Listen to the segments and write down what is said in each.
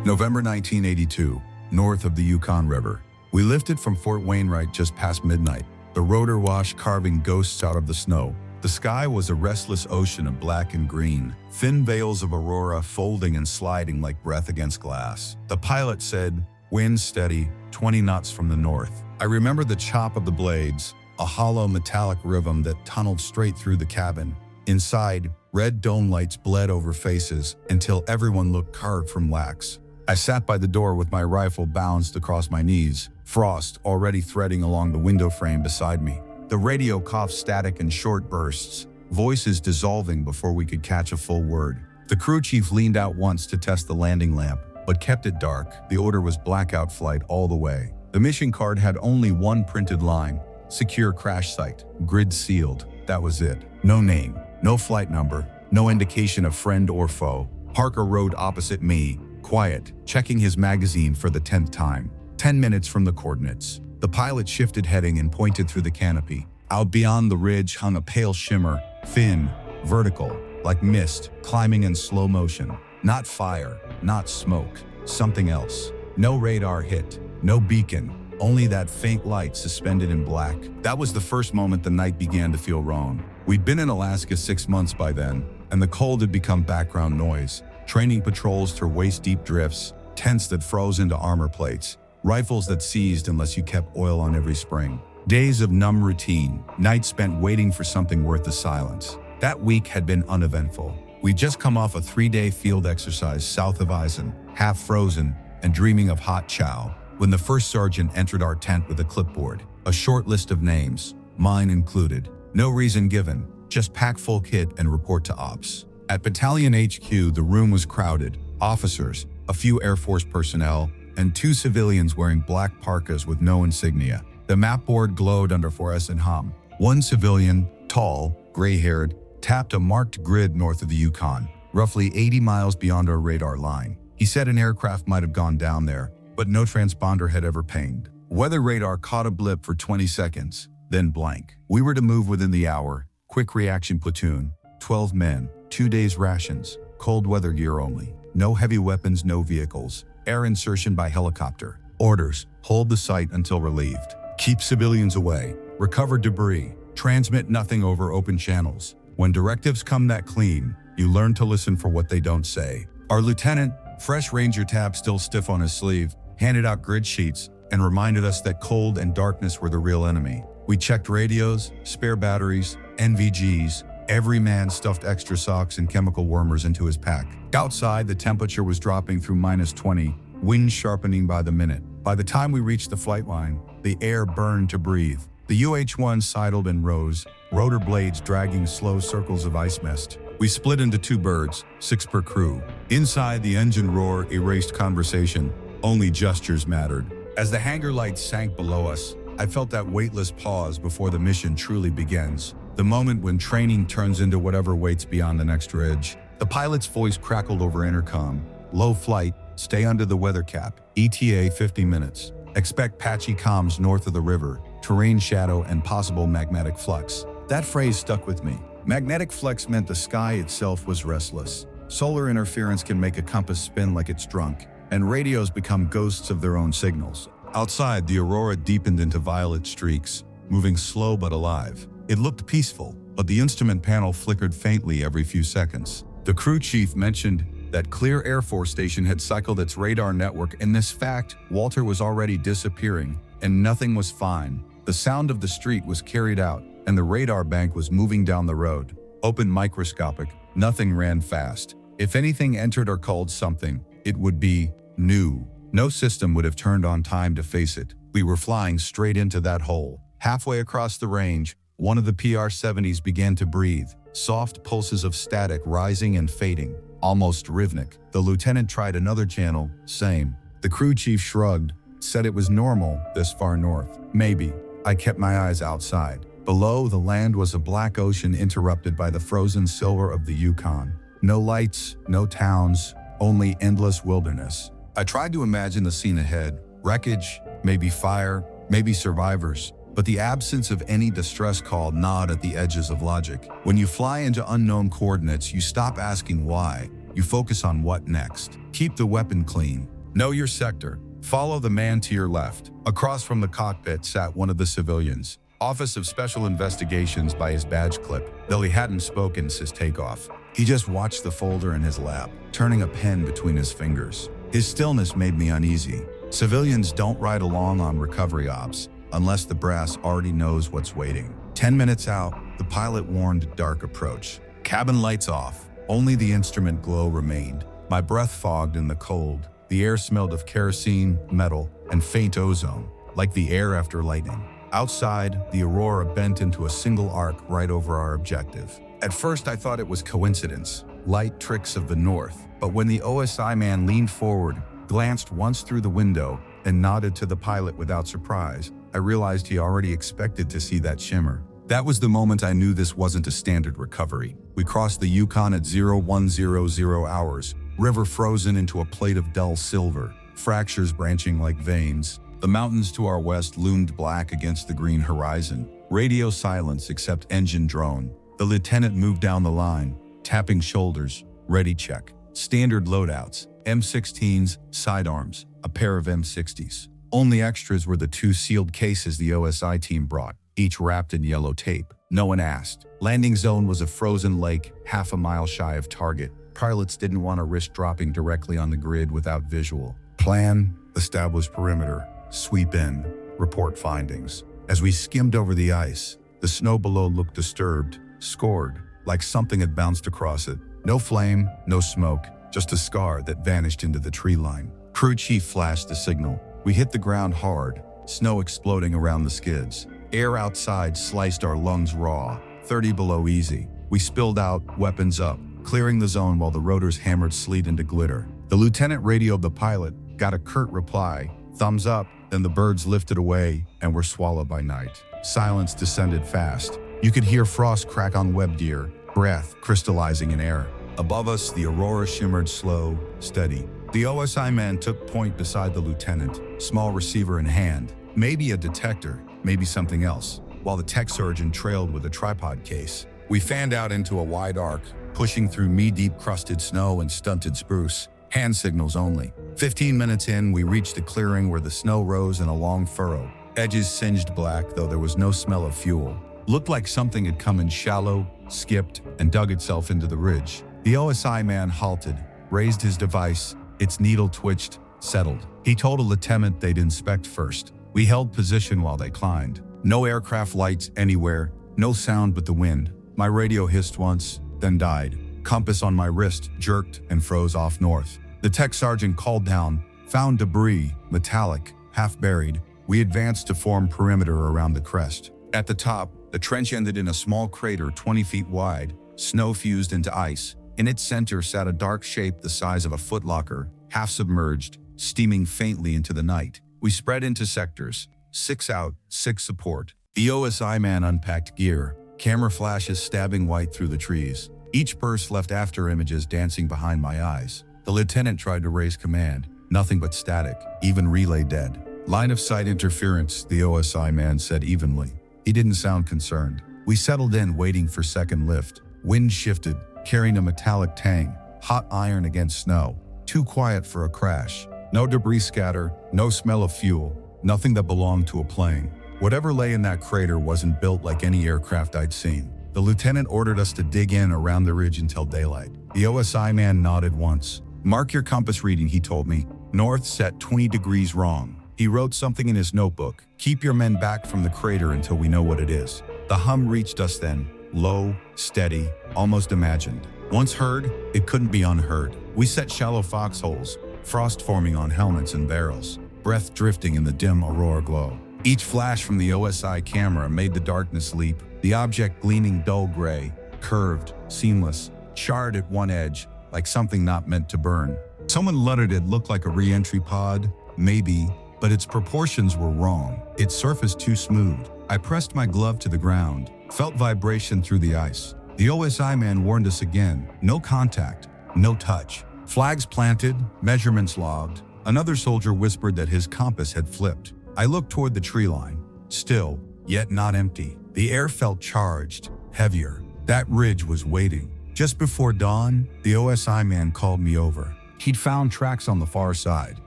November 1982, north of the Yukon River. We lifted from Fort Wainwright just past midnight, the rotor wash carving ghosts out of the snow. The sky was a restless ocean of black and green, thin veils of aurora folding and sliding like breath against glass. The pilot said, "Wind steady, 20 knots from the north." I remember the chop of the blades, a hollow metallic rhythm that tunneled straight through the cabin. Inside, red dome lights bled over faces until everyone looked carved from wax. I sat by the door with my rifle balanced across my knees, frost already threading along the window frame beside me. The radio coughed static in short bursts, voices dissolving before we could catch a full word. The crew chief leaned out once to test the landing lamp, but kept it dark. The order was blackout flight all the way. The mission card had only one printed line: secure crash site, grid sealed. That was it. No name, no flight number, no indication of friend or foe. Parker rode opposite me, quiet, checking his magazine for the 10th time. 10 minutes from the coordinates. The pilot shifted heading and pointed through the canopy. Out beyond the ridge hung a pale shimmer, thin, vertical, like mist, climbing in slow motion. Not fire, not smoke, something else. No radar hit, no beacon, only that faint light suspended in black. That was the first moment the night began to feel wrong. We'd been in Alaska 6 months by then, and the cold had become background noise. Training patrols through waist-deep drifts, tents that froze into armor plates, rifles that seized unless you kept oil on every spring. Days of numb routine, nights spent waiting for something worth the silence. That week had been uneventful. We'd just come off a 3-day field exercise south of Eisen, half frozen and dreaming of hot chow, when the first sergeant entered our tent with a clipboard, a short list of names, mine included. No reason given, just pack full kit and report to ops. At Battalion HQ, the room was crowded. Officers, a few Air Force personnel, and 2 civilians wearing black parkas with no insignia. The map board glowed under fluorescent hum. One civilian, tall, gray-haired, tapped a marked grid north of the Yukon, roughly 80 miles beyond our radar line. He said an aircraft might have gone down there, but no transponder had ever pinged. Weather radar caught a blip for 20 seconds, then blank. We were to move within the hour. Quick reaction platoon, 12 men, 2 days rations, cold weather gear only. No heavy weapons, no vehicles. Air insertion by helicopter. Orders: hold the site until relieved. Keep civilians away. Recover debris. Transmit nothing over open channels. When directives come that clean, you learn to listen for what they don't say. Our lieutenant, fresh Ranger tab still stiff on his sleeve, handed out grid sheets and reminded us that cold and darkness were the real enemy. We checked radios, spare batteries, NVGs. Every man stuffed extra socks and chemical warmers into his pack. Outside, the temperature was dropping through -20, wind sharpening by the minute. By the time we reached the flight line, the air burned to breathe. The UH-1 sidled and rose, rotor blades dragging slow circles of ice mist. We split into 2 birds, 6 per crew. Inside, the engine roar erased conversation. Only gestures mattered. As the hangar lights sank below us, I felt that weightless pause before the mission truly begins. The moment when training turns into whatever waits beyond the next ridge. The pilot's voice crackled over intercom. Low flight, stay under the weather cap. ETA 50 minutes. Expect patchy comms north of the river, terrain shadow and possible magnetic flux. That phrase stuck with me. Magnetic flux meant the sky itself was restless. Solar interference can make a compass spin like it's drunk, and radios become ghosts of their own signals. Outside, the aurora deepened into violet streaks, moving slow but alive. It looked peaceful, but the instrument panel flickered faintly every few seconds. The crew chief mentioned that Clear Air Force Station had cycled its radar network. In this fact, Walter was already disappearing, and nothing was fine. The sound of the street was carried out, and the radar bank was moving down the road. Open microscopic, nothing ran fast. If anything entered or called something, it would be new. No system would have turned on time to face it. We were flying straight into that hole. Halfway across the range, one of the PR-70s began to breathe, soft pulses of static rising and fading, almost rhythmic. The lieutenant tried another channel, same. The crew chief shrugged, said it was normal this far north. Maybe. I kept my eyes outside. Below, the land was a black ocean interrupted by the frozen silver of the Yukon. No lights, no towns, only endless wilderness. I tried to imagine the scene ahead. Wreckage, maybe fire, maybe survivors. But the absence of any distress call gnawed at the edges of logic. When you fly into unknown coordinates, you stop asking why. You focus on what next. Keep the weapon clean. Know your sector. Follow the man to your left. Across from the cockpit sat one of the civilians. Office of Special Investigations by his badge clip, though he hadn't spoken since takeoff. He just watched the folder in his lap, turning a pen between his fingers. His stillness made me uneasy. Civilians don't ride along on recovery ops unless the brass already knows what's waiting. 10 minutes out, the pilot warned dark approach. Cabin lights off. Only the instrument glow remained. My breath fogged in the cold. The air smelled of kerosene, metal, and faint ozone, like the air after lightning. Outside, the aurora bent into a single arc right over our objective. At first, I thought it was coincidence, light tricks of the north. But when the OSI man leaned forward, glanced once through the window, and nodded to the pilot without surprise, I realized he already expected to see that shimmer. That was the moment I knew this wasn't a standard recovery. We crossed the Yukon at 0100 hours, river frozen into a plate of dull silver, fractures branching like veins. The mountains to our west loomed black against the green horizon. Radio silence except engine drone. The lieutenant moved down the line, tapping shoulders. Ready check. Standard loadouts. M16s, sidearms, a pair of M60s. Only extras were the 2 sealed cases the OSI team brought, each wrapped in yellow tape. No one asked. Landing zone was a frozen lake, half a mile shy of target. Pilots didn't want to risk dropping directly on the grid without visual. Plan, establish perimeter, sweep in, report findings. As we skimmed over the ice, the snow below looked disturbed, scored, like something had bounced across it. No flame, no smoke, just a scar that vanished into the tree line. Crew chief flashed the signal. We hit the ground hard, snow exploding around the skids. Air outside sliced our lungs raw, 30 below easy. We spilled out, weapons up, clearing the zone while the rotors hammered sleet into glitter. The lieutenant radioed the pilot, got a curt reply, thumbs up, then the birds lifted away and were swallowed by night. Silence descended fast. You could hear frost crack on web deer, breath crystallizing in air. Above us, the aurora shimmered slow, steady. The OSI man took point beside the lieutenant, small receiver in hand. Maybe a detector, maybe something else, while the tech surgeon trailed with a tripod case. We fanned out into a wide arc, pushing through knee-deep crusted snow and stunted spruce. Hand signals only. 15 minutes in, we reached a clearing where the snow rose in a long furrow. Edges singed black, though there was no smell of fuel. Looked like something had come in shallow, skipped, and dug itself into the ridge. The OSI man halted, raised his device. Its needle twitched, settled. He told a lieutenant they'd inspect first. We held position while they climbed. No aircraft lights anywhere, no sound but the wind. My radio hissed once, then died. Compass on my wrist jerked and froze off north. The tech sergeant called down, found debris, metallic, half buried. We advanced to form perimeter around the crest. At the top, the trench ended in a small crater 20 feet wide, snow fused into ice. In its center sat a dark shape the size of a footlocker, half submerged, steaming faintly into the night. We spread into sectors, 6 out, 6 support. The OSI man unpacked gear, camera flashes stabbing white through the trees. Each burst left after images dancing behind my eyes. The lieutenant tried to raise command, nothing but static, even relay dead. Line of sight interference, the OSI man said evenly. He didn't sound concerned. We settled in, waiting for second lift. Wind shifted, carrying a metallic tang, hot iron against snow. Too quiet for a crash. No debris scatter, no smell of fuel, nothing that belonged to a plane. Whatever lay in that crater wasn't built like any aircraft I'd seen. The lieutenant ordered us to dig in around the ridge until daylight. The OSI man nodded once. Mark your compass reading, he told me. North set 20 degrees wrong. He wrote something in his notebook. Keep your men back from the crater until we know what it is. The hum reached us then, low, steady, almost imagined. Once heard, it couldn't be unheard. We set shallow foxholes, frost forming on helmets and barrels, breath drifting in the dim aurora glow. Each flash from the OSI camera made the darkness leap, the object gleaming dull gray, curved, seamless, charred at one edge, like something not meant to burn. Someone muttered it looked like a re-entry pod, maybe, but its proportions were wrong. Its surface too smooth. I pressed my glove to the ground, felt vibration through the ice. The OSI man warned us again, no contact, no touch. Flags planted, measurements logged. Another soldier whispered that his compass had flipped. I looked toward the tree line, still, yet not empty. The air felt charged, heavier. That ridge was waiting. Just before dawn, the OSI man called me over. He'd found tracks on the far side,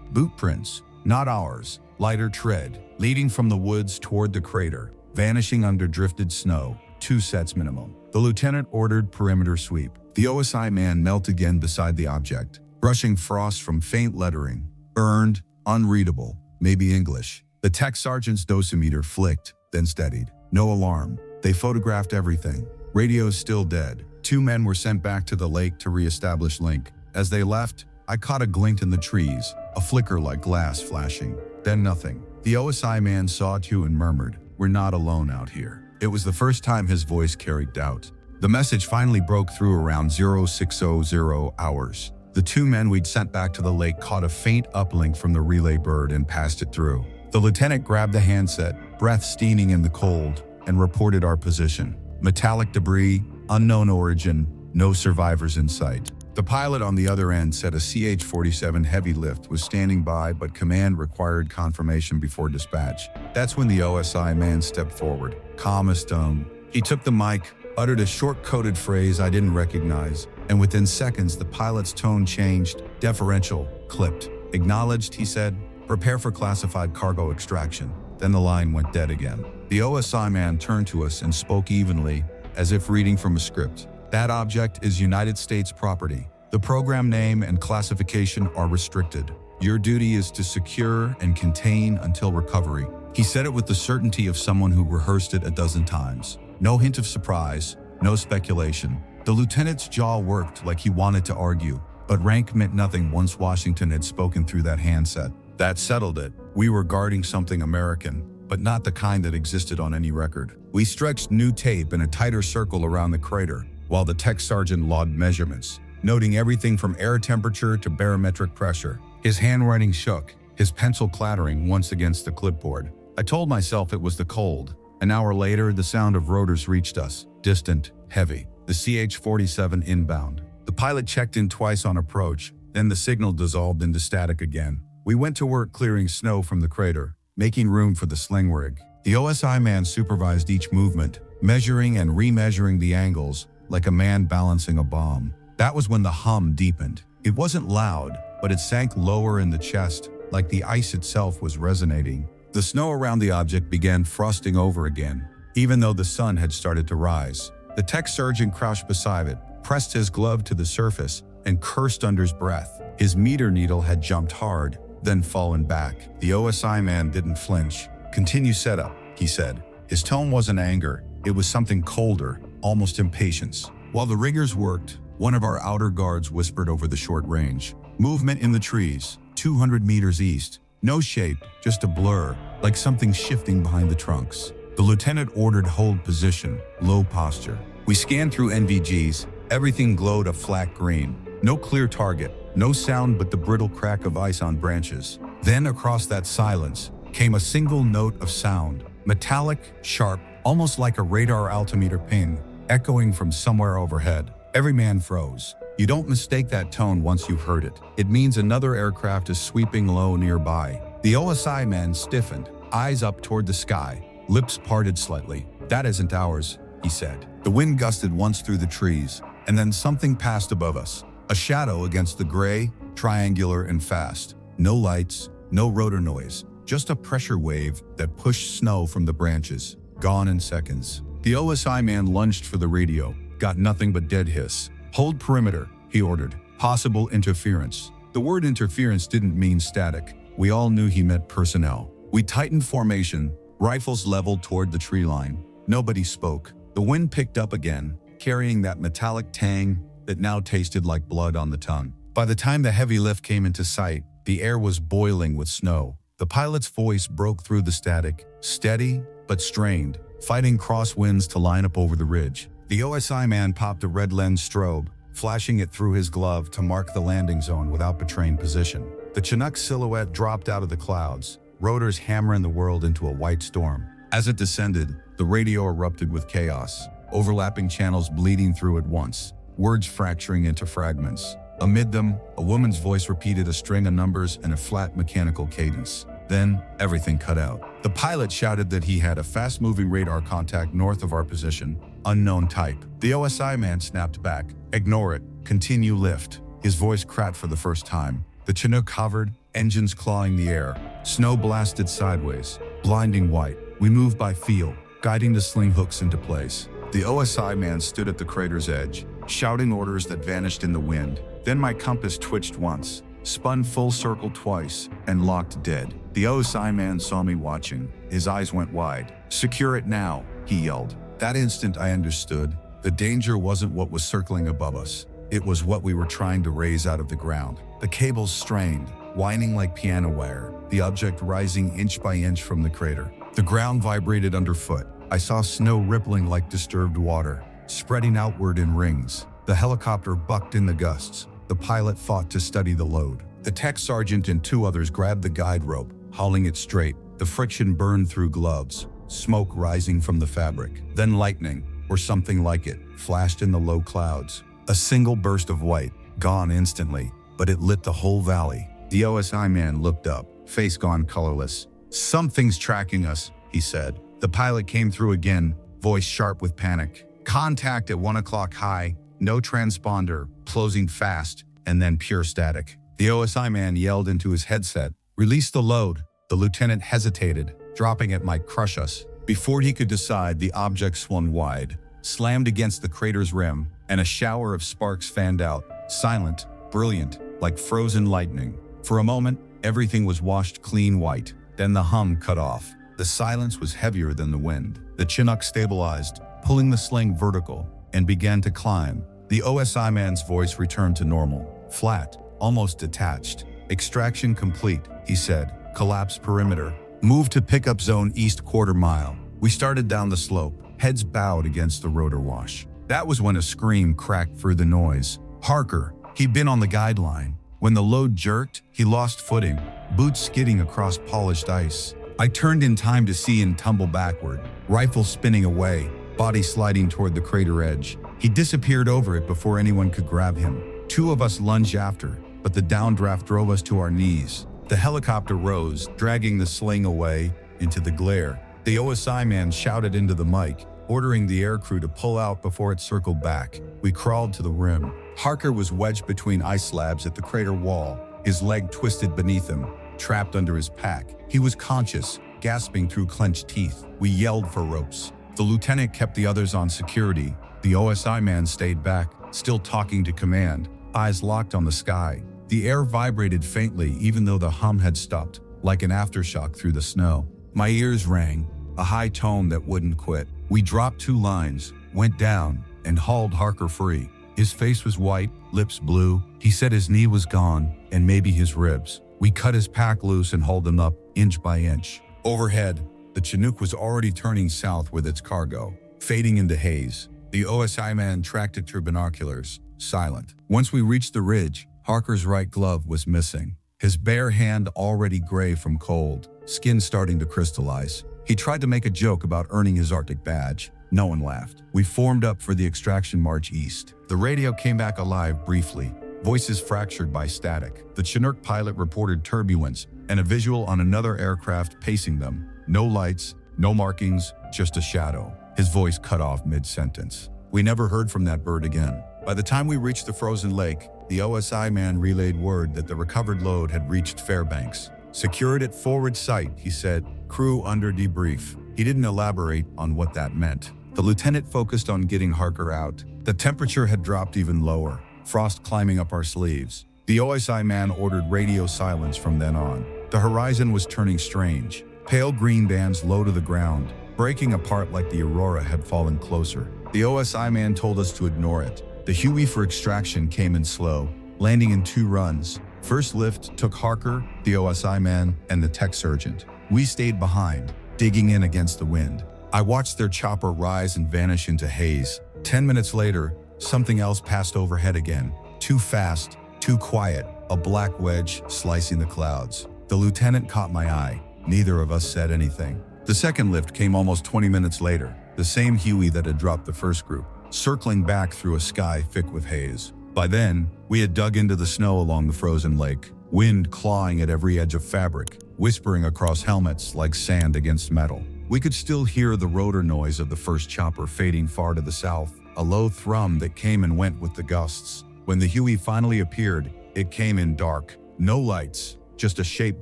boot prints, not ours, lighter tread, leading from the woods toward the crater, vanishing under drifted snow, 2 sets minimum. The lieutenant ordered perimeter sweep. The OSI man knelt again beside the object, brushing frost from faint lettering, burned, unreadable, maybe English. The tech sergeant's dosimeter flicked, then steadied. No alarm. They photographed everything. Radio's still dead. 2 men were sent back to the lake to re-establish link. As they left, I caught a glint in the trees, a flicker like glass flashing. Then nothing. The OSI man saw too and murmured, "We're not alone out here." It was the first time his voice carried doubt. The message finally broke through around 0600 hours. The 2 men we'd sent back to the lake caught a faint uplink from the relay bird and passed it through. The lieutenant grabbed the handset, breath steaming in the cold, and reported our position. Metallic debris, unknown origin, no survivors in sight. The pilot on the other end said a CH-47 heavy lift was standing by, but command required confirmation before dispatch. That's when the OSI man stepped forward, calm as stone. He took the mic, uttered a short-coded phrase I didn't recognize, and within seconds the pilot's tone changed, deferential, clipped. "Acknowledged," he said. "Prepare for classified cargo extraction." Then the line went dead again. The OSI man turned to us and spoke evenly, as if reading from a script. "That object is United States property. The program name and classification are restricted. Your duty is to secure and contain until recovery." He said it with the certainty of someone who rehearsed it a dozen times. No hint of surprise, no speculation. The lieutenant's jaw worked like he wanted to argue, but rank meant nothing once Washington had spoken through that handset. That settled it. We were guarding something American, but not the kind that existed on any record. We stretched new tape in a tighter circle around the crater, while the tech sergeant logged measurements, noting everything from air temperature to barometric pressure. His handwriting shook, his pencil clattering once against the clipboard. I told myself it was the cold. An hour later, the sound of rotors reached us, distant, heavy. The CH-47 inbound. The pilot checked in twice on approach, then the signal dissolved into static again. We went to work clearing snow from the crater, making room for the sling rig. The OSI man supervised each movement, measuring and remeasuring the angles, like a man balancing a bomb. That was when the hum deepened. It wasn't loud, but it sank lower in the chest, like the ice itself was resonating. The snow around the object began frosting over again, even though the sun had started to rise. The tech sergeant crouched beside it, pressed his glove to the surface, and cursed under his breath. His meter needle had jumped hard, then fallen back. The OSI man didn't flinch. "Continue setup," he said. His tone wasn't anger, it was something colder, almost impatience. While the riggers worked, one of our outer guards whispered over the short range. "Movement in the trees, 200 meters east. No shape, just a blur, like something shifting behind the trunks." The lieutenant ordered hold position, low posture. We scanned through NVGs, everything glowed a flat green. No clear target, no sound but the brittle crack of ice on branches. Then across that silence came a single note of sound, metallic, sharp, almost like a radar altimeter ping, echoing from somewhere overhead. Every man froze. You don't mistake that tone once you've heard it. It means another aircraft is sweeping low nearby. The OSI man stiffened, eyes up toward the sky, lips parted slightly. "That isn't ours," he said. The wind gusted once through the trees, and then something passed above us. A shadow against the gray, triangular and fast. No lights, no rotor noise, just a pressure wave that pushed snow from the branches. Gone in seconds. The OSI man lunged for the radio, got nothing but dead hiss. "Hold perimeter," he ordered. "Possible interference." The word interference didn't mean static. We all knew he meant personnel. We tightened formation, rifles leveled toward the tree line. Nobody spoke. The wind picked up again, carrying that metallic tang that now tasted like blood on the tongue. By the time the heavy lift came into sight, the air was boiling with snow. The pilot's voice broke through the static, steady but strained, fighting crosswinds to line up over the ridge. The OSI man popped a red lens strobe, flashing it through his glove to mark the landing zone without betraying position. The Chinook silhouette dropped out of the clouds, rotors hammering the world into a white storm. As it descended, the radio erupted with chaos, overlapping channels bleeding through at once, words fracturing into fragments. Amid them, a woman's voice repeated a string of numbers in a flat mechanical cadence. Then, everything cut out. The pilot shouted that he had a fast-moving radar contact north of our position, unknown type. The OSI man snapped back. "Ignore it. Continue lift." His voice cracked for the first time. The Chinook hovered, engines clawing the air. Snow blasted sideways, blinding white. We moved by feel, guiding the sling hooks into place. The OSI man stood at the crater's edge, shouting orders that vanished in the wind. Then my compass twitched once, spun full circle twice, and locked dead. The OSI man saw me watching. His eyes went wide. "Secure it now," he yelled. That instant I understood. The danger wasn't what was circling above us. It was what we were trying to raise out of the ground. The cables strained, whining like piano wire, the object rising inch by inch from the crater. The ground vibrated underfoot. I saw snow rippling like disturbed water, spreading outward in rings. The helicopter bucked in the gusts. The pilot fought to steady the load. The tech sergeant and two others grabbed the guide rope, hauling it straight. The friction burned through gloves, smoke rising from the fabric. Then lightning, or something like it, flashed in the low clouds. A single burst of white, gone instantly, but it lit the whole valley. The OSI man looked up, face gone colorless. "Something's tracking us," he said. The pilot came through again, voice sharp with panic. "Contact at 1 o'clock high, no transponder, closing fast," and then pure static. The OSI man yelled into his headset, "Release the load." The lieutenant hesitated, dropping it might crush us. Before he could decide, the object swung wide, slammed against the crater's rim, and a shower of sparks fanned out, silent, brilliant, like frozen lightning. For a moment, everything was washed clean white. Then the hum cut off. The silence was heavier than the wind. The Chinook stabilized, pulling the sling vertical, and began to climb. The OSI man's voice returned to normal, flat, almost detached. "Extraction complete," he said. "Collapse perimeter. Move to pickup zone east quarter mile." We started down the slope, heads bowed against the rotor wash. That was when a scream cracked through the noise. Harker, he'd been on the guideline. When the load jerked, he lost footing, boots skidding across polished ice. I turned in time to see him tumble backward, rifle spinning away, body sliding toward the crater edge. He disappeared over it before anyone could grab him. Two of us lunged after, but the downdraft drove us to our knees. The helicopter rose, dragging the sling away into the glare. The OSI man shouted into the mic, ordering the aircrew to pull out before it circled back. We crawled to the rim. Harker was wedged between ice slabs at the crater wall, his leg twisted beneath him, trapped under his pack. He was conscious, gasping through clenched teeth. We yelled for ropes. The lieutenant kept the others on security. The OSI man stayed back, still talking to command, eyes locked on the sky. The air vibrated faintly even though the hum had stopped, like an aftershock through the snow. My ears rang, a high tone that wouldn't quit. We dropped 2 lines, went down, and hauled Harker free. His face was white, lips blue. He said his knee was gone, and maybe his ribs. We cut his pack loose and hauled him up, inch by inch. Overhead, the Chinook was already turning south with its cargo, fading into haze. The OSI man tracked it through binoculars, silent. Once we reached the ridge, Harker's right glove was missing, his bare hand already gray from cold, skin starting to crystallize. He tried to make a joke about earning his Arctic badge. No one laughed. We formed up for the extraction march east. The radio came back alive briefly, voices fractured by static. The Chinook pilot reported turbulence and a visual on another aircraft pacing them. No lights, no markings, just a shadow. His voice cut off mid-sentence. We never heard from that bird again. By the time we reached the frozen lake, the OSI man relayed word that the recovered load had reached Fairbanks. "Secured at forward sight," he said. "Crew under debrief." He didn't elaborate on what that meant. The lieutenant focused on getting Harker out. The temperature had dropped even lower, frost climbing up our sleeves. The OSI man ordered radio silence from then on. The horizon was turning strange. Pale green bands low to the ground, breaking apart like the aurora had fallen closer. The OSI man told us to ignore it. The Huey for extraction came in slow, landing in 2 runs. First lift took Harker, the OSI man, and the tech sergeant. We stayed behind, digging in against the wind. I watched their chopper rise and vanish into haze. 10 minutes later, something else passed overhead again. Too fast, too quiet, a black wedge slicing the clouds. The lieutenant caught my eye. Neither of us said anything. The second lift came almost 20 minutes later, the same Huey that had dropped the first group, circling back through a sky thick with haze. By then, we had dug into the snow along the frozen lake, wind clawing at every edge of fabric, whispering across helmets like sand against metal. We could still hear the rotor noise of the first chopper fading far to the south, a low thrum that came and went with the gusts. When the Huey finally appeared, it came in dark. No lights, just a shape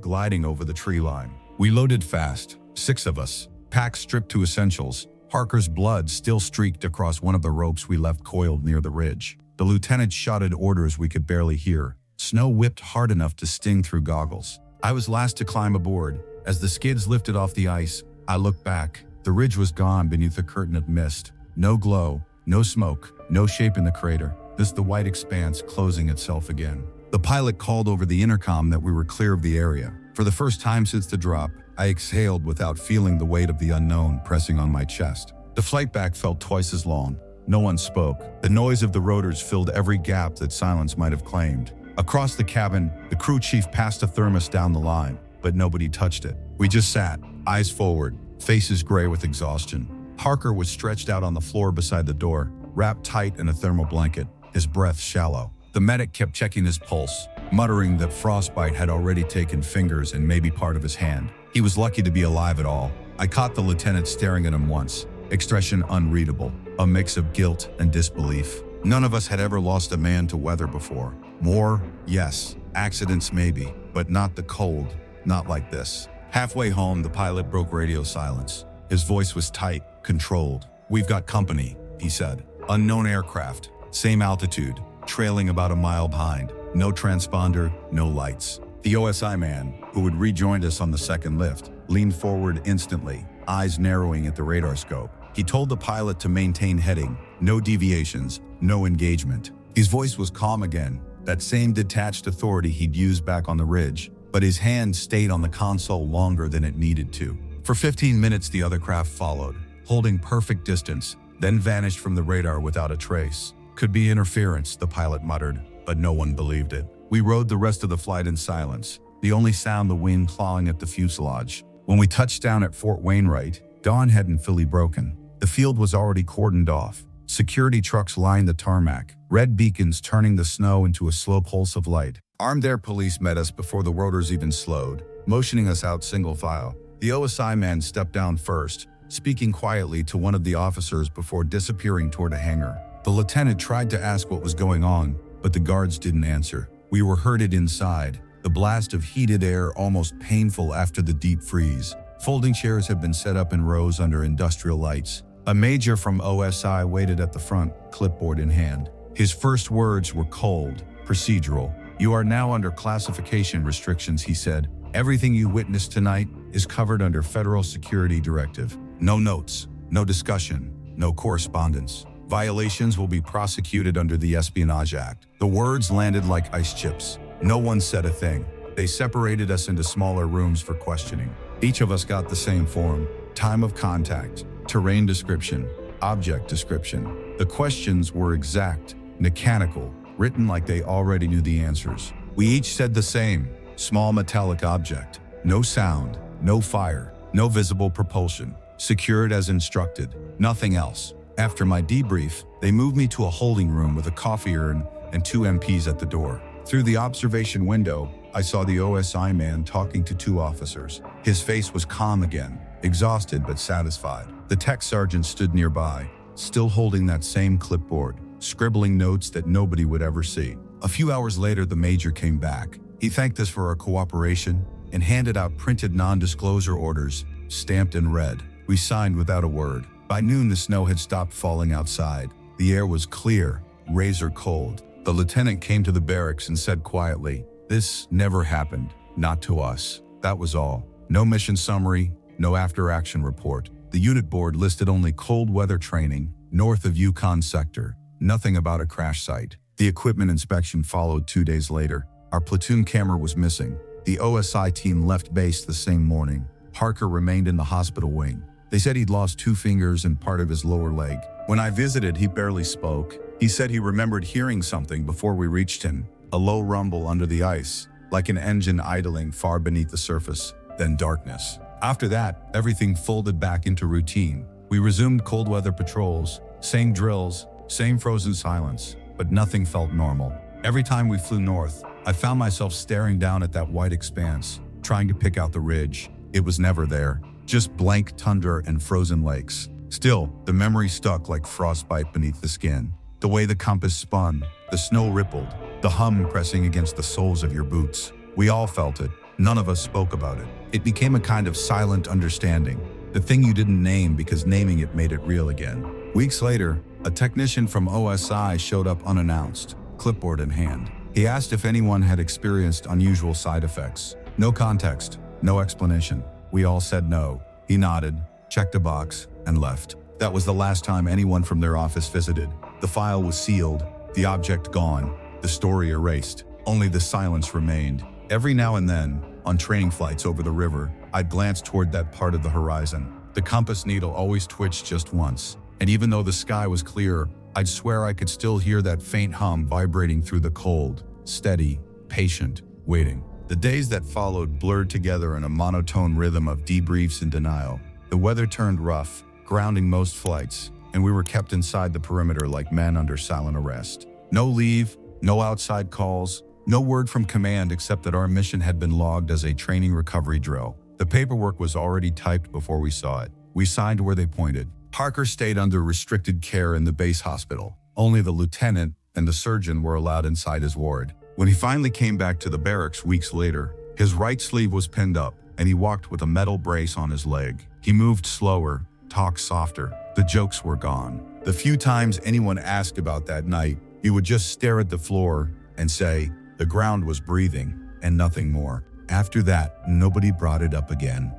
gliding over the tree line. We loaded fast, 6 of us, packs stripped to essentials. Parker's blood still streaked across one of the ropes we left coiled near the ridge. The lieutenant shouted orders we could barely hear. Snow whipped hard enough to sting through goggles. I was last to climb aboard. As the skids lifted off the ice, I looked back. The ridge was gone beneath a curtain of mist. No glow, no smoke, no shape in the crater. Just the white expanse closing itself again. The pilot called over the intercom that we were clear of the area. For the first time since the drop, I exhaled without feeling the weight of the unknown pressing on my chest. The flight back felt twice as long. No one spoke. The noise of the rotors filled every gap that silence might have claimed. Across the cabin, the crew chief passed a thermos down the line, but nobody touched it. We just sat, eyes forward, faces gray with exhaustion. Parker was stretched out on the floor beside the door, wrapped tight in a thermal blanket, his breath shallow. The medic kept checking his pulse, muttering that frostbite had already taken fingers and maybe part of his hand. He was lucky to be alive at all. I caught the lieutenant staring at him once, expression unreadable, a mix of guilt and disbelief. None of us had ever lost a man to weather before. War, yes. Accidents, maybe. But not the cold. Not like this. Halfway home, the pilot broke radio silence. His voice was tight, controlled. "We've got company," he said. "Unknown aircraft. Same altitude. Trailing about a mile behind. No transponder, no lights." The OSI man, who had rejoined us on the second lift, leaned forward instantly, eyes narrowing at the radar scope. He told the pilot to maintain heading, no deviations, no engagement. His voice was calm again, that same detached authority he'd used back on the ridge, but his hand stayed on the console longer than it needed to. For 15 minutes, the other craft followed, holding perfect distance, then vanished from the radar without a trace. "Could be interference," the pilot muttered, but no one believed it. We rode the rest of the flight in silence, the only sound the wind clawing at the fuselage. When we touched down at Fort Wainwright, dawn hadn't fully broken. The field was already cordoned off. Security trucks lined the tarmac, red beacons turning the snow into a slow pulse of light. Armed air police met us before the rotors even slowed, motioning us out single file. The OSI man stepped down first, speaking quietly to one of the officers before disappearing toward a hangar. The lieutenant tried to ask what was going on, but the guards didn't answer. We were herded inside, the blast of heated air almost painful after the deep freeze. Folding chairs had been set up in rows under industrial lights. A major from OSI waited at the front, clipboard in hand. His first words were cold, procedural. "You are now under classification restrictions," he said. "Everything you witnessed tonight is covered under federal security directive. No notes, no discussion, no correspondence. Violations will be prosecuted under the Espionage Act." The words landed like ice chips. No one said a thing. They separated us into smaller rooms for questioning. Each of us got the same form: time of contact, terrain description, object description. The questions were exact, mechanical, written like they already knew the answers. We each said the same: small metallic object. No sound, no fire, no visible propulsion. Secured as instructed. Nothing else. After my debrief, they moved me to a holding room with a coffee urn and 2 MPs at the door. Through the observation window, I saw the OSI man talking to 2 officers. His face was calm again, exhausted but satisfied. The tech sergeant stood nearby, still holding that same clipboard, scribbling notes that nobody would ever see. A few hours later, the major came back. He thanked us for our cooperation and handed out printed non-disclosure orders, stamped in red. We signed without a word. By noon, the snow had stopped falling outside. The air was clear, razor cold. The lieutenant came to the barracks and said quietly, "This never happened, not to us." That was all. No mission summary, no after-action report. The unit board listed only cold weather training, north of Yukon sector. Nothing about a crash site. The equipment inspection followed 2 days later. Our platoon camera was missing. The OSI team left base the same morning. Parker remained in the hospital wing. They said he'd lost 2 fingers and part of his lower leg. When I visited, he barely spoke. He said he remembered hearing something before we reached him, a low rumble under the ice, like an engine idling far beneath the surface, then darkness. After that, everything folded back into routine. We resumed cold weather patrols, same drills, same frozen silence, but nothing felt normal. Every time we flew north, I found myself staring down at that white expanse, trying to pick out the ridge. It was never there. Just blank tundra and frozen lakes. Still, the memory stuck like frostbite beneath the skin. The way the compass spun, The snow rippled, the hum pressing against the soles of your boots. We all felt it. None of us spoke about it. It became a kind of silent understanding, the thing you didn't name because naming it made it real again. Weeks later, a technician from OSI showed up unannounced, clipboard in hand. He asked if anyone had experienced unusual side effects. No context, no explanation. We all said no. He nodded, checked a box, and left. That was the last time anyone from their office visited. The file was sealed, the object gone, the story erased. Only the silence remained. Every now and then, on training flights over the river, I'd glance toward that part of the horizon. The compass needle always twitched just once, and even though the sky was clear, I'd swear I could still hear that faint hum vibrating through the cold, steady, patient waiting. The days that followed blurred together in a monotone rhythm of debriefs and denial. The weather turned rough, grounding most flights, and we were kept inside the perimeter like men under silent arrest. No leave, no outside calls, no word from command except that our mission had been logged as a training recovery drill. The paperwork was already typed before we saw it. We signed where they pointed. Parker stayed under restricted care in the base hospital. Only the lieutenant and the surgeon were allowed inside his ward. When he finally came back to the barracks weeks later, his right sleeve was pinned up, and he walked with a metal brace on his leg. He moved slower, talked softer. The jokes were gone. The few times anyone asked about that night, he would just stare at the floor and say, the ground was breathing, and nothing more. After that, nobody brought it up again.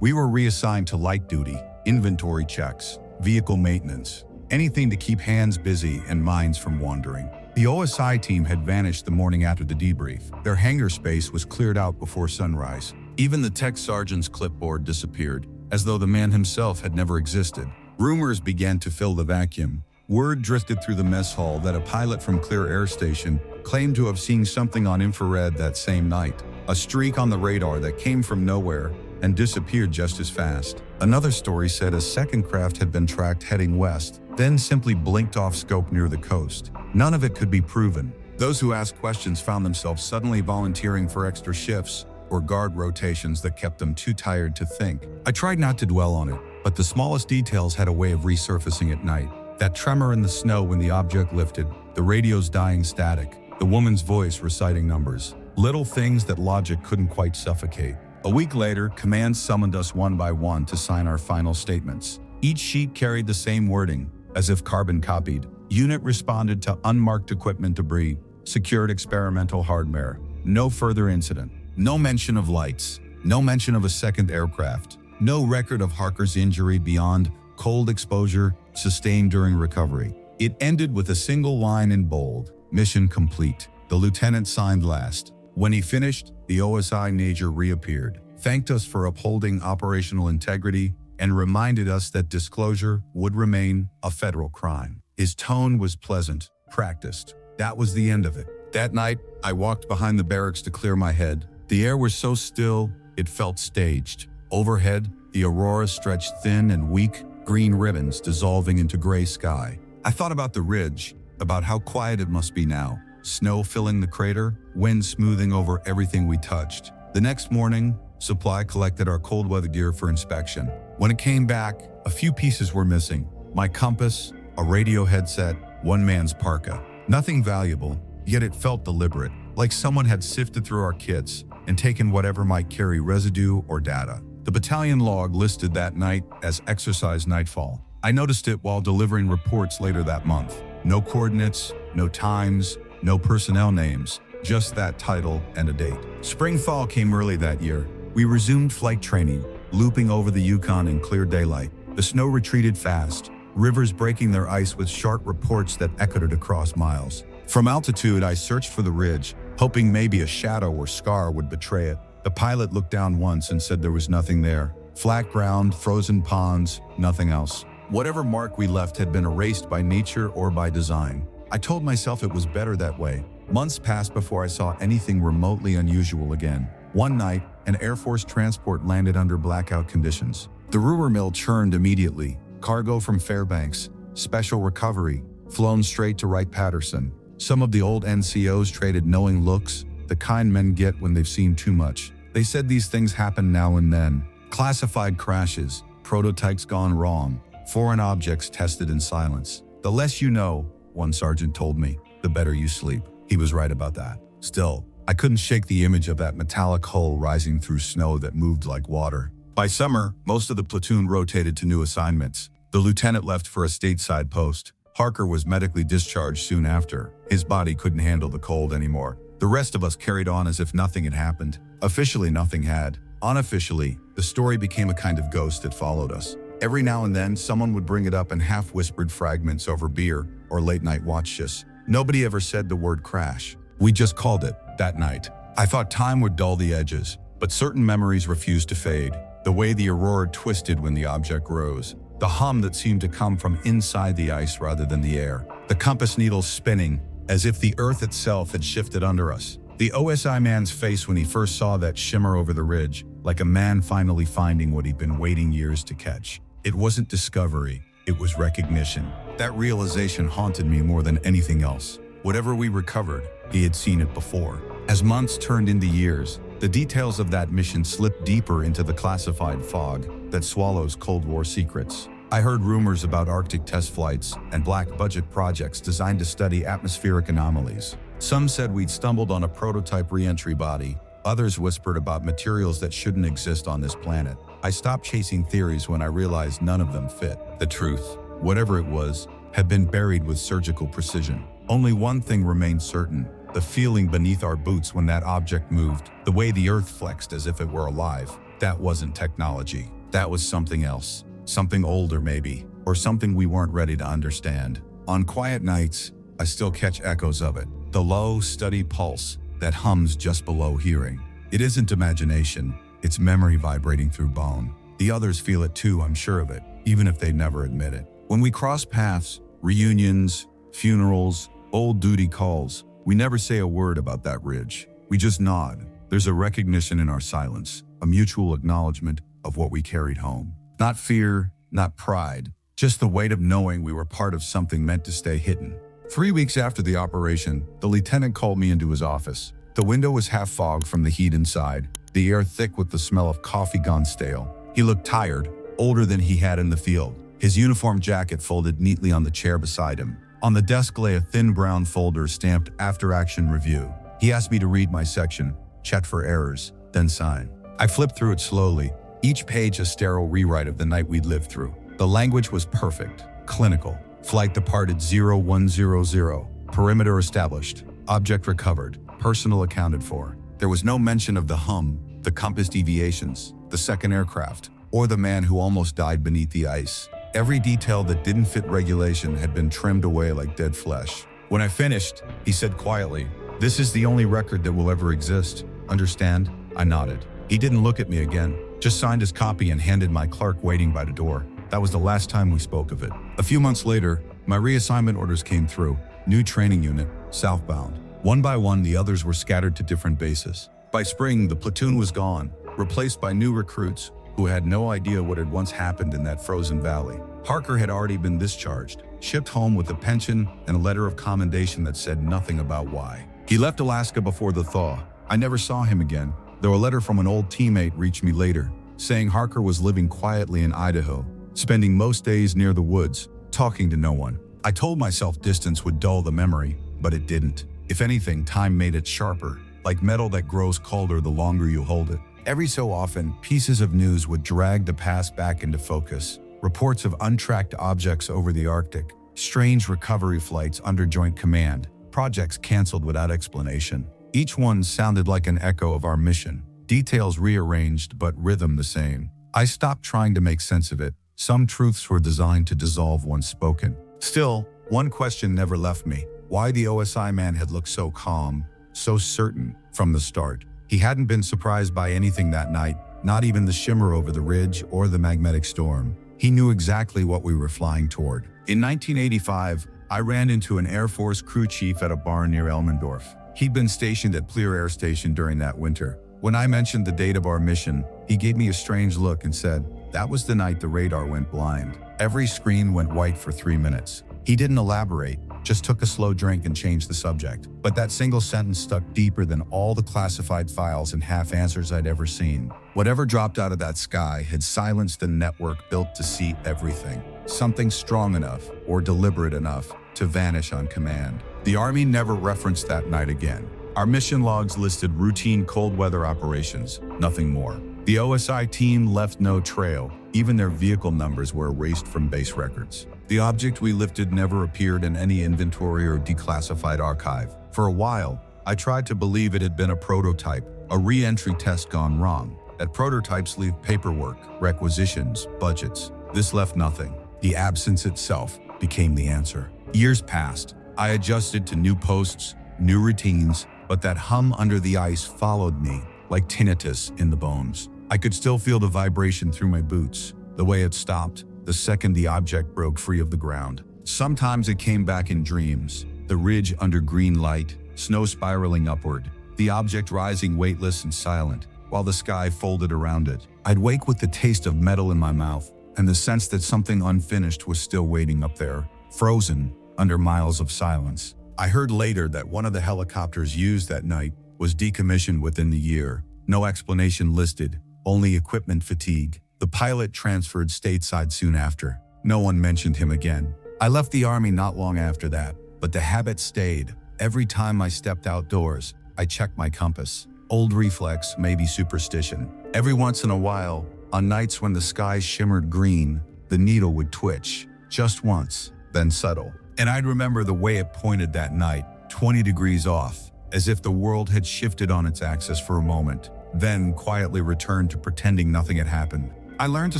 We were reassigned to light duty, inventory checks, vehicle maintenance, anything to keep hands busy and minds from wandering. The OSI team had vanished the morning after the debrief. Their hangar space was cleared out before sunrise. Even the tech sergeant's clipboard disappeared, as though the man himself had never existed. Rumors began to fill the vacuum. Word drifted through the mess hall that a pilot from Clear Air Station claimed to have seen something on infrared that same night. A streak on the radar that came from nowhere and disappeared just as fast. Another story said a second craft had been tracked heading west, then simply blinked off scope near the coast. None of it could be proven. Those who asked questions found themselves suddenly volunteering for extra shifts or guard rotations that kept them too tired to think. I tried not to dwell on it, but the smallest details had a way of resurfacing at night. That tremor in the snow when the object lifted, the radio's dying static, the woman's voice reciting numbers. Little things that logic couldn't quite suffocate. A week later, command summoned us one by one to sign our final statements. Each sheet carried the same wording, as if carbon copied. Unit responded to unmarked equipment debris, secured experimental hardware. No further incident. No mention of lights. No mention of a second aircraft. No record of Harker's injury beyond cold exposure sustained during recovery. It ended with a single line in bold, mission complete. The lieutenant signed last. When he finished, the OSI major reappeared, thanked us for upholding operational integrity, and reminded us that disclosure would remain a federal crime. His tone was pleasant, practiced. That was the end of it. That night, I walked behind the barracks to clear my head. The air was so still, it felt staged. Overhead, the aurora stretched thin and weak, green ribbons dissolving into gray sky. I thought about the ridge, about how quiet it must be now. Snow filling the crater, wind smoothing over everything we touched. The next morning, Supply collected our cold weather gear for inspection. When it came back, a few pieces were missing. My compass, a radio headset, one man's parka. Nothing valuable, yet it felt deliberate, like someone had sifted through our kits and taken whatever might carry residue or data. The battalion log listed that night as exercise nightfall. I noticed it while delivering reports later that month. No coordinates, no times, no personnel names, just that title and a date. Spring-fall came early that year. We resumed flight training, looping over the Yukon in clear daylight. The snow retreated fast, rivers breaking their ice with sharp reports that echoed across miles. From altitude, I searched for the ridge, hoping maybe a shadow or scar would betray it. The pilot looked down once and said there was nothing there. Flat ground, frozen ponds, nothing else. Whatever mark we left had been erased by nature or by design. I told myself it was better that way. Months passed before I saw anything remotely unusual again. One night, an Air Force transport landed under blackout conditions. The rumor mill churned immediately. Cargo from Fairbanks, special recovery, flown straight to Wright-Patterson. Some of the old NCOs traded knowing looks, the kind men get when they've seen too much. They said these things happen now and then. Classified crashes, prototypes gone wrong, foreign objects tested in silence. The less you know, one sergeant told me, the better you sleep. He was right about that. Still, I couldn't shake the image of that metallic hull rising through snow that moved like water. By summer, most of the platoon rotated to new assignments. The lieutenant left for a stateside post. Harker was medically discharged soon after. His body couldn't handle the cold anymore. The rest of us carried on as if nothing had happened. Officially, nothing had. Unofficially, the story became a kind of ghost that followed us. Every now and then, someone would bring it up in half-whispered fragments over beer or late-night watch shifts. Nobody ever said the word crash. We just called it that night. I thought time would dull the edges, but certain memories refused to fade. The way the aurora twisted when the object rose. The hum that seemed to come from inside the ice rather than the air. The compass needles spinning, as if the earth itself had shifted under us. The OSI man's face when he first saw that shimmer over the ridge, like a man finally finding what he'd been waiting years to catch. It wasn't discovery, it was recognition. That realization haunted me more than anything else. Whatever we recovered, he had seen it before. As months turned into years, the details of that mission slipped deeper into the classified fog that swallows Cold War secrets. I heard rumors about Arctic test flights and black-budget projects designed to study atmospheric anomalies. Some said we'd stumbled on a prototype re-entry body. Others whispered about materials that shouldn't exist on this planet. I stopped chasing theories when I realized none of them fit. The truth, whatever it was, had been buried with surgical precision. Only one thing remained certain: the feeling beneath our boots when that object moved, the way the earth flexed as if it were alive. That wasn't technology. That was something else. Something older maybe, or something we weren't ready to understand. On quiet nights, I still catch echoes of it. The low, steady pulse that hums just below hearing. It isn't imagination, it's memory vibrating through bone. The others feel it too, I'm sure of it, even if they never admit it. When we cross paths, reunions, funerals, old duty calls, we never say a word about that ridge. We just nod. There's a recognition in our silence, a mutual acknowledgement of what we carried home. Not fear, not pride, just the weight of knowing we were part of something meant to stay hidden. 3 weeks after the operation, the lieutenant called me into his office. The window was half fogged from the heat inside, the air thick with the smell of coffee gone stale. He looked tired, older than he had in the field. His uniform jacket folded neatly on the chair beside him. On the desk lay a thin brown folder stamped After Action Review. He asked me to read my section, check for errors, then sign. I flipped through it slowly, each page a sterile rewrite of the night we'd lived through. The language was perfect, clinical. Flight departed 0100, perimeter established, object recovered, personal accounted for. There was no mention of the hum, the compass deviations, the second aircraft, or the man who almost died beneath the ice. Every detail that didn't fit regulation had been trimmed away like dead flesh. When I finished, he said quietly, "This is the only record that will ever exist. Understand?" I nodded. He didn't look at me again, just signed his copy and handed my clerk waiting by the door. That was the last time we spoke of it. A few months later, my reassignment orders came through. New training unit, southbound. One by one, the others were scattered to different bases. By spring, the platoon was gone, replaced by new recruits who had no idea what had once happened in that frozen valley. Harker had already been discharged, shipped home with a pension and a letter of commendation that said nothing about why. He left Alaska before the thaw. I never saw him again, though a letter from an old teammate reached me later, saying Harker was living quietly in Idaho, spending most days near the woods, talking to no one. I told myself distance would dull the memory, but it didn't. If anything, time made it sharper, like metal that grows colder the longer you hold it. Every so often, pieces of news would drag the past back into focus. Reports of untracked objects over the Arctic, strange recovery flights under Joint Command, projects canceled without explanation. Each one sounded like an echo of our mission, details rearranged but rhythm the same. I stopped trying to make sense of it. Some truths were designed to dissolve once spoken. Still, one question never left me: why the OSI man had looked so calm, so certain, from the start. He hadn't been surprised by anything that night, not even the shimmer over the ridge or the magnetic storm. He knew exactly what we were flying toward. In 1985, I ran into an Air Force crew chief at a bar near Elmendorf. He'd been stationed at Pleer Air Station during that winter. When I mentioned the date of our mission, he gave me a strange look and said, "That was the night the radar went blind. Every screen went white for 3 minutes." He didn't elaborate, just took a slow drink and changed the subject. But that single sentence stuck deeper than all the classified files and half answers I'd ever seen. Whatever dropped out of that sky had silenced the network built to see everything. Something strong enough, or deliberate enough, to vanish on command. The Army never referenced that night again. Our mission logs listed routine cold weather operations, nothing more. The OSI team left no trail. Even their vehicle numbers were erased from base records. The object we lifted never appeared in any inventory or declassified archive. For a while, I tried to believe it had been a prototype, a re-entry test gone wrong. That prototypes leave paperwork, requisitions, budgets. This left nothing. The absence itself became the answer. Years passed. I adjusted to new posts, new routines, but that hum under the ice followed me like tinnitus in the bones. I could still feel the vibration through my boots, the way it stopped the second the object broke free of the ground. Sometimes it came back in dreams, the ridge under green light, snow spiraling upward, the object rising weightless and silent, while the sky folded around it. I'd wake with the taste of metal in my mouth and the sense that something unfinished was still waiting up there, frozen under miles of silence. I heard later that one of the helicopters used that night was decommissioned within the year. No explanation listed, only equipment fatigue. The pilot transferred stateside soon after. No one mentioned him again. I left the Army not long after that, but the habit stayed. Every time I stepped outdoors, I checked my compass. Old reflex, maybe superstition. Every once in a while, on nights when the sky shimmered green, the needle would twitch, just once, then settle. And I'd remember the way it pointed that night, 20 degrees off, as if the world had shifted on its axis for a moment, then quietly returned to pretending nothing had happened. I learned to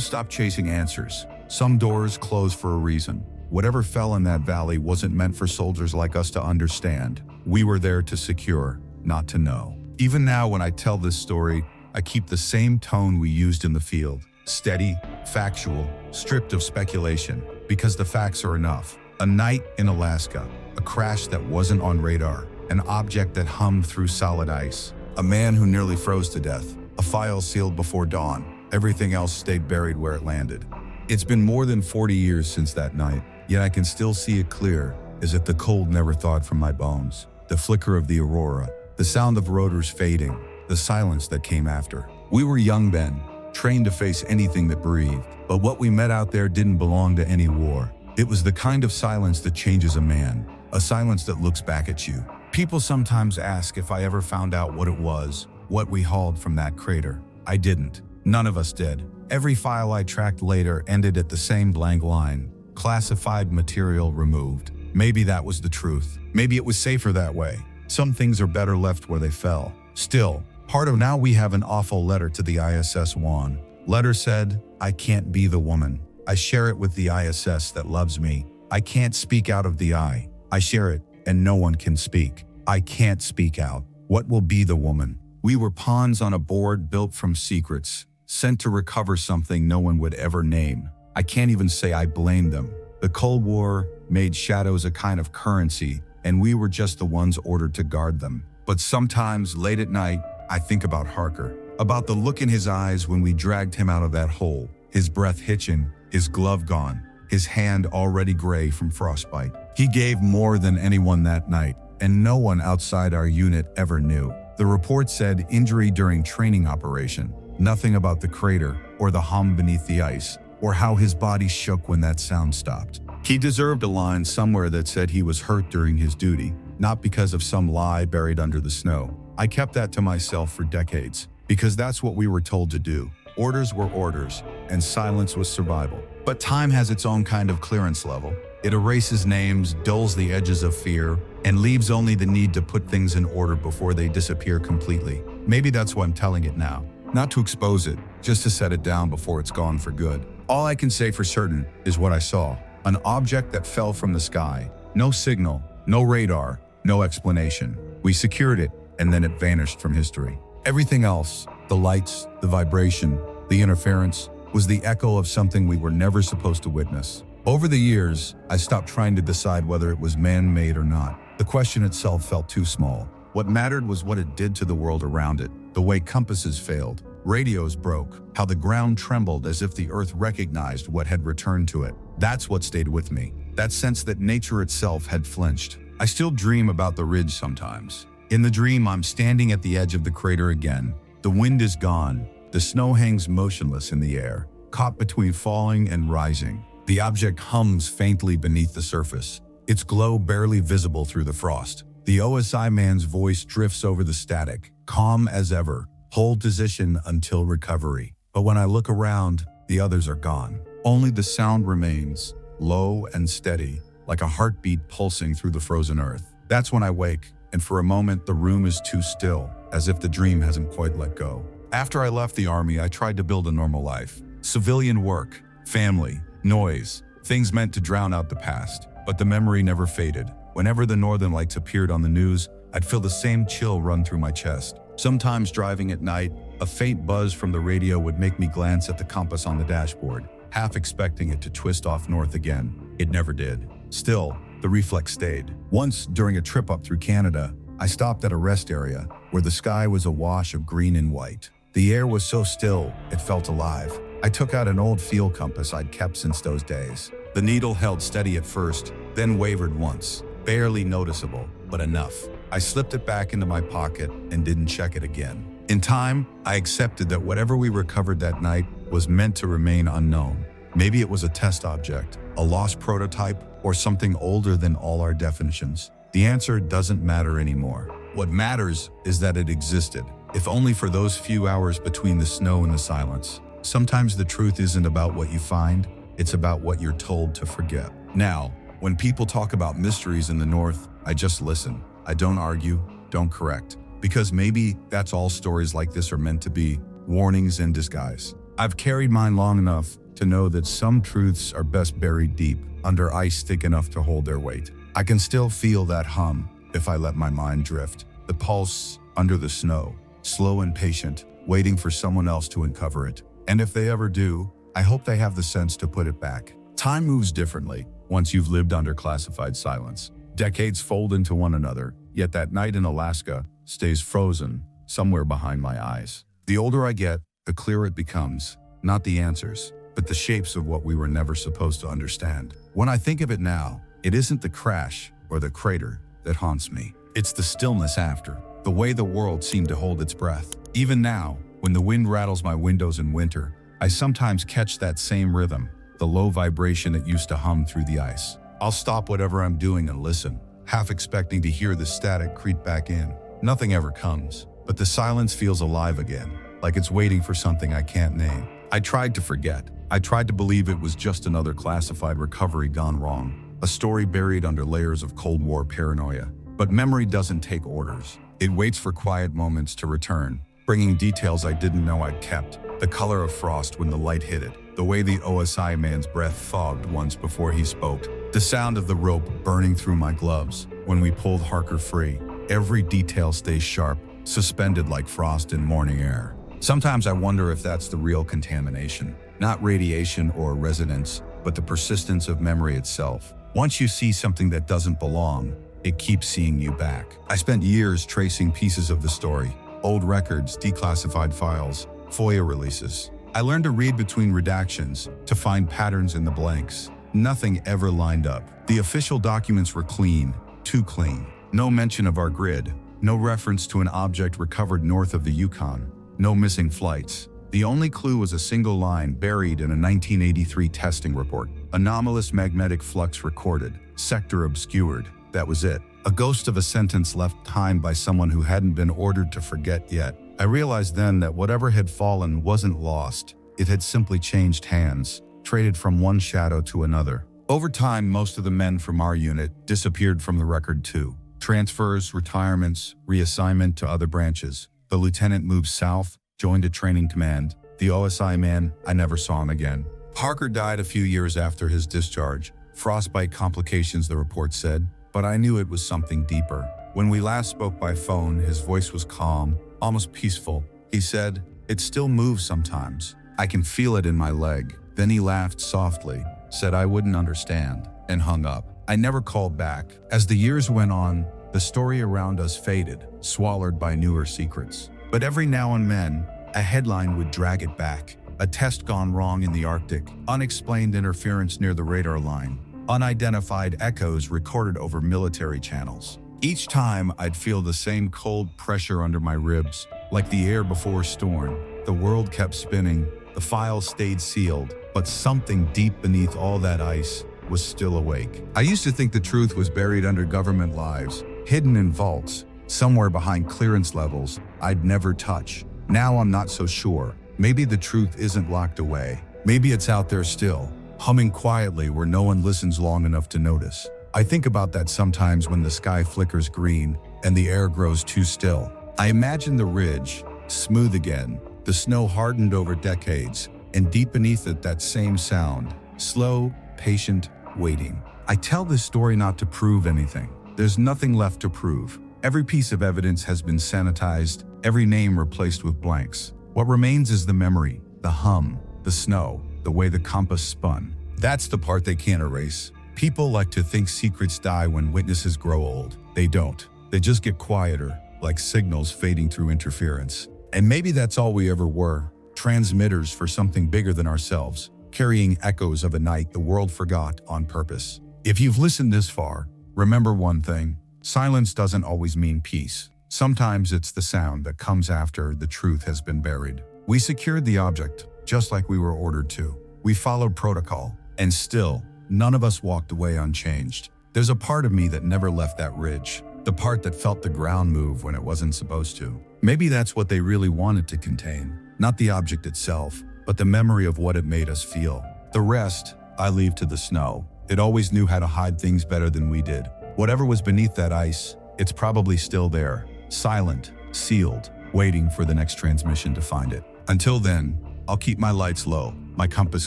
stop chasing answers. Some doors close for a reason. Whatever fell in that valley wasn't meant for soldiers like us to understand. We were there to secure, not to know. Even now when I tell this story, I keep the same tone we used in the field. Steady, factual, stripped of speculation, because the facts are enough. A night in Alaska, a crash that wasn't on radar, an object that hummed through solid ice, a man who nearly froze to death, a file sealed before dawn. Everything else stayed buried where it landed. It's been more than 40 years since that night, yet I can still see it clear, as if the cold never thawed from my bones. The flicker of the aurora, the sound of rotors fading, the silence that came after. We were young men, trained to face anything that breathed, but what we met out there didn't belong to any war. It was the kind of silence that changes a man, a silence that looks back at you. People sometimes ask if I ever found out what it was, what we hauled from that crater. I didn't. None of us did. Every file I tracked later ended at the same blank line, classified material removed. Maybe that was the truth. Maybe it was safer that way. Some things are better left where they fell. Still, part of now we have an awful letter to the ISS Juan. Letter said, I can't be the woman. I share it with the ISS that loves me. I can't speak out of the I. I share it, and no one can speak. I can't speak out. What will be the woman? We were pawns on a board built from secrets, sent to recover something no one would ever name. I can't even say I blame them. The Cold War made shadows a kind of currency, and we were just the ones ordered to guard them. But sometimes, late at night, I think about Harker, about the look in his eyes when we dragged him out of that hole, his breath hitching, his glove gone, his hand already gray from frostbite. He gave more than anyone that night, and no one outside our unit ever knew. The report said injury during training operation, nothing about the crater or the hum beneath the ice, or how his body shook when that sound stopped. He deserved a line somewhere that said he was hurt during his duty, not because of some lie buried under the snow. I kept that to myself for decades, because that's what we were told to do. Orders were orders, and silence was survival. But time has its own kind of clearance level. It erases names, dulls the edges of fear, and leaves only the need to put things in order before they disappear completely. Maybe that's why I'm telling it now. Not to expose it, just to set it down before it's gone for good. All I can say for certain is what I saw. An object that fell from the sky. No signal, no radar, no explanation. We secured it, and then it vanished from history. Everything else, the lights, the vibration, the interference, was the echo of something we were never supposed to witness. Over the years, I stopped trying to decide whether it was man-made or not. The question itself felt too small. What mattered was what it did to the world around it, the way compasses failed, radios broke, how the ground trembled as if the earth recognized what had returned to it. That's what stayed with me, that sense that nature itself had flinched. I still dream about the ridge sometimes. In the dream, I'm standing at the edge of the crater again. The wind is gone. The snow hangs motionless in the air, caught between falling and rising. The object hums faintly beneath the surface, its glow barely visible through the frost. The OSI man's voice drifts over the static, calm as ever. Hold position until recovery. But when I look around, the others are gone. Only the sound remains, low and steady, like a heartbeat pulsing through the frozen earth. That's when I wake, and for a moment the room is too still, as if the dream hasn't quite let go. After I left the army, I tried to build a normal life. Civilian work, family, noise, things meant to drown out the past. But the memory never faded. Whenever the Northern Lights appeared on the news, I'd feel the same chill run through my chest. Sometimes driving at night, a faint buzz from the radio would make me glance at the compass on the dashboard, half expecting it to twist off north again. It never did. Still, the reflex stayed. Once, during a trip up through Canada, I stopped at a rest area where the sky was a wash of green and white. The air was so still, it felt alive. I took out an old field compass I'd kept since those days. The needle held steady at first, then wavered once. Barely noticeable, but enough. I slipped it back into my pocket and didn't check it again. In time, I accepted that whatever we recovered that night was meant to remain unknown. Maybe it was a test object, a lost prototype, or something older than all our definitions. The answer doesn't matter anymore. What matters is that it existed, if only for those few hours between the snow and the silence. Sometimes the truth isn't about what you find, it's about what you're told to forget. Now, when people talk about mysteries in the North, I just listen. I don't argue, don't correct. Because maybe that's all stories like this are meant to be, warnings in disguise. I've carried mine long enough to know that some truths are best buried deep, under ice thick enough to hold their weight. I can still feel that hum if I let my mind drift. The pulse under the snow, slow and patient, waiting for someone else to uncover it. And if they ever do, I hope they have the sense to put it back. Time moves differently once you've lived under classified silence. Decades fold into one another, yet that night in Alaska stays frozen somewhere behind my eyes. The older I get, the clearer it becomes, not the answers, but the shapes of what we were never supposed to understand. When I think of it now, it isn't the crash or the crater that haunts me. It's the stillness after, the way the world seemed to hold its breath. Even now, when the wind rattles my windows in winter, I sometimes catch that same rhythm, the low vibration that used to hum through the ice. I'll stop whatever I'm doing and listen, half expecting to hear the static creep back in. Nothing ever comes, but the silence feels alive again, like it's waiting for something I can't name. I tried to forget. I tried to believe it was just another classified recovery gone wrong, a story buried under layers of Cold War paranoia. But memory doesn't take orders. It waits for quiet moments to return, bringing details I didn't know I'd kept. The color of frost when the light hit it, the way the OSI man's breath fogged once before he spoke, the sound of the rope burning through my gloves when we pulled Harker free. Every detail stays sharp, suspended like frost in morning air. Sometimes I wonder if that's the real contamination, not radiation or resonance, but the persistence of memory itself. Once you see something that doesn't belong, it keeps seeing you back. I spent years tracing pieces of the story, old records, declassified files, FOIA releases. I learned to read between redactions, to find patterns in the blanks. Nothing ever lined up. The official documents were clean, too clean. No mention of our grid, no reference to an object recovered north of the Yukon, no missing flights. The only clue was a single line buried in a 1983 testing report. Anomalous magnetic flux recorded, sector obscured. That was it. A ghost of a sentence left behind by someone who hadn't been ordered to forget yet. I realized then that whatever had fallen wasn't lost. It had simply changed hands, traded from one shadow to another. Over time, most of the men from our unit disappeared from the record too. Transfers, retirements, reassignment to other branches. The lieutenant moved south, joined a training command. The OSI man, I never saw him again. Parker died a few years after his discharge. Frostbite complications, the report said, but I knew it was something deeper. When we last spoke by phone, his voice was calm, almost peaceful. He said, "It still moves sometimes. I can feel it in my leg." Then he laughed softly, said I wouldn't understand, and hung up. I never called back. As the years went on, the story around us faded, swallowed by newer secrets. But every now and then, a headline would drag it back. A test gone wrong in the Arctic, unexplained interference near the radar line, unidentified echoes recorded over military channels. Each time, I'd feel the same cold pressure under my ribs, like the air before a storm. The world kept spinning, the files stayed sealed, but something deep beneath all that ice was still awake. I used to think the truth was buried under government lives, hidden in vaults, somewhere behind clearance levels I'd never touch. Now I'm not so sure. Maybe the truth isn't locked away. Maybe it's out there still, humming quietly where no one listens long enough to notice. I think about that sometimes when the sky flickers green and the air grows too still. I imagine the ridge, smooth again, the snow hardened over decades, and deep beneath it that same sound, slow, patient, waiting. I tell this story not to prove anything. There's nothing left to prove. Every piece of evidence has been sanitized, every name replaced with blanks. What remains is the memory, the hum, the snow, the way the compass spun. That's the part they can't erase. People like to think secrets die when witnesses grow old. They don't. They just get quieter, like signals fading through interference. And maybe that's all we ever were, transmitters for something bigger than ourselves, carrying echoes of a night the world forgot on purpose. If you've listened this far, remember one thing: silence doesn't always mean peace. Sometimes it's the sound that comes after the truth has been buried. We secured the object, just like we were ordered to. We followed protocol, and still, none of us walked away unchanged. There's a part of me that never left that ridge, the part that felt the ground move when it wasn't supposed to. Maybe that's what they really wanted to contain. Not the object itself, but the memory of what it made us feel. The rest, I leave to the snow. It always knew how to hide things better than we did. Whatever was beneath that ice, it's probably still there, silent, sealed, waiting for the next transmission to find it. Until then, I'll keep my lights low, my compass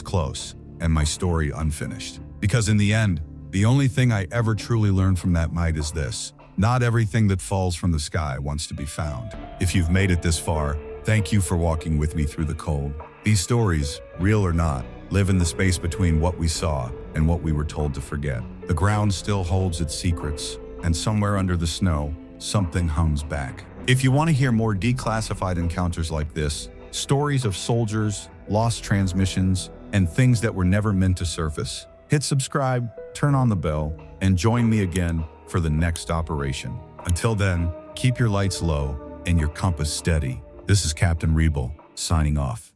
close, and my story unfinished. Because in the end, the only thing I ever truly learned from that night is this: not everything that falls from the sky wants to be found. If you've made it this far, thank you for walking with me through the cold. These stories, real or not, live in the space between what we saw and what we were told to forget. The ground still holds its secrets, and somewhere under the snow, something hums back. If you want to hear more declassified encounters like this, stories of soldiers, lost transmissions, and things that were never meant to surface, hit subscribe, turn on the bell, and join me again for the next operation. Until then, keep your lights low and your compass steady. This is Captain Rebel, signing off.